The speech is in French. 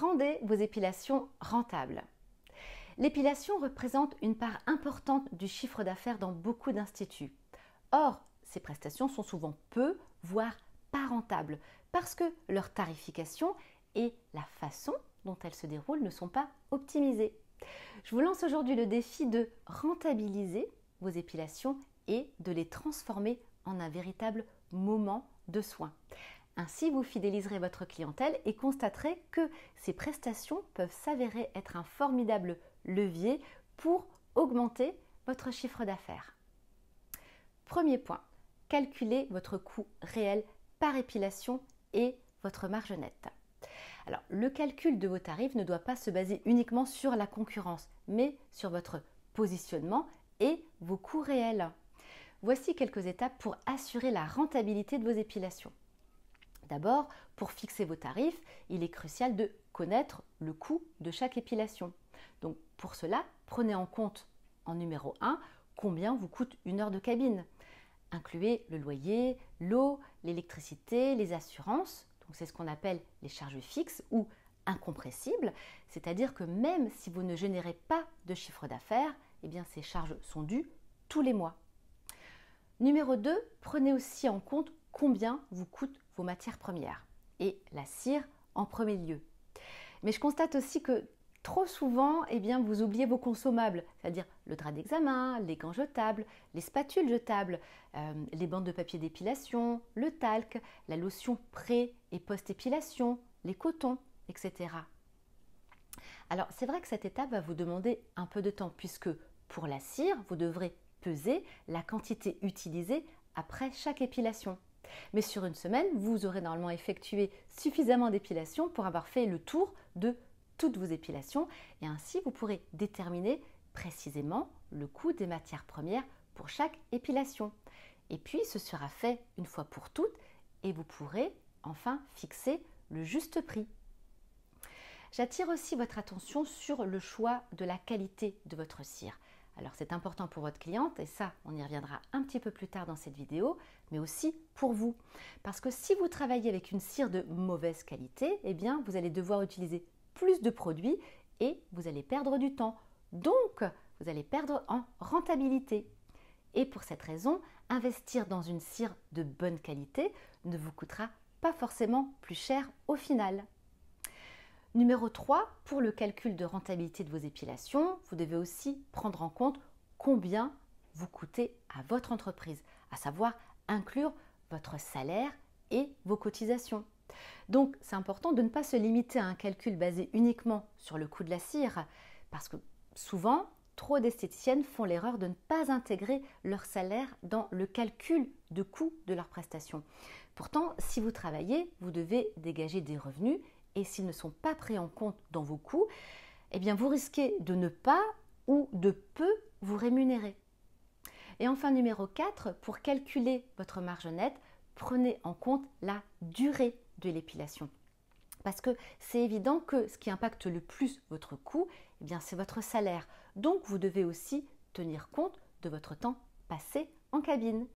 Rendez vos épilations rentables. L'épilation représente une part importante du chiffre d'affaires dans beaucoup d'instituts. Or, ces prestations sont souvent peu, voire pas rentables, parce que leur tarification et la façon dont elles se déroulent ne sont pas optimisées. Je vous lance aujourd'hui le défi de rentabiliser vos épilations et de les transformer en un véritable moment de soin. Ainsi, vous fidéliserez votre clientèle et constaterez que ces prestations peuvent s'avérer être un formidable levier pour augmenter votre chiffre d'affaires. Premier point, calculez votre coût réel par épilation et votre marge nette. Alors, le calcul de vos tarifs ne doit pas se baser uniquement sur la concurrence, mais sur votre positionnement et vos coûts réels. Voici quelques étapes pour assurer la rentabilité de vos épilations. D'abord, pour fixer vos tarifs, il est crucial de connaître le coût de chaque épilation. Donc, pour cela, prenez en compte en numéro 1 combien vous coûte une heure de cabine. Incluez le loyer, l'eau, l'électricité, les assurances. Donc, c'est ce qu'on appelle les charges fixes ou incompressibles. C'est-à-dire que même si vous ne générez pas de chiffre d'affaires, eh bien, ces charges sont dues tous les mois. Numéro 2, prenez aussi en compte combien vous coûtent vos matières premières et la cire en premier lieu. Mais je constate aussi que trop souvent, eh bien, vous oubliez vos consommables, c'est-à-dire le drap d'examen, les gants jetables, les spatules jetables, les bandes de papier d'épilation, le talc, la lotion pré- et post-épilation, les cotons, etc. Alors, c'est vrai que cette étape va vous demander un peu de temps puisque pour la cire, vous devrez peser la quantité utilisée après chaque épilation. Mais sur une semaine, vous aurez normalement effectué suffisamment d'épilations pour avoir fait le tour de toutes vos épilations et ainsi vous pourrez déterminer précisément le coût des matières premières pour chaque épilation. Et puis ce sera fait une fois pour toutes et vous pourrez enfin fixer le juste prix. J'attire aussi votre attention sur le choix de la qualité de votre cire. Alors c'est important pour votre cliente et ça on y reviendra un petit peu plus tard dans cette vidéo, mais aussi pour vous. Parce que si vous travaillez avec une cire de mauvaise qualité, eh bien vous allez devoir utiliser plus de produits et vous allez perdre du temps. Donc vous allez perdre en rentabilité. Et pour cette raison, investir dans une cire de bonne qualité ne vous coûtera pas forcément plus cher au final. Numéro 3, pour le calcul de rentabilité de vos épilations, vous devez aussi prendre en compte combien vous coûtez à votre entreprise, à savoir inclure votre salaire et vos cotisations. Donc, c'est important de ne pas se limiter à un calcul basé uniquement sur le coût de la cire, parce que souvent, trop d'esthéticiennes font l'erreur de ne pas intégrer leur salaire dans le calcul de coût de leurs prestations. Pourtant, si vous travaillez, vous devez dégager des revenus et s'ils ne sont pas pris en compte dans vos coûts, eh bien vous risquez de ne pas ou de peu vous rémunérer. Et enfin, numéro 4, pour calculer votre marge nette, prenez en compte la durée de l'épilation. Parce que c'est évident que ce qui impacte le plus votre coût, eh bien c'est votre salaire. Donc vous devez aussi tenir compte de votre temps passé en cabine.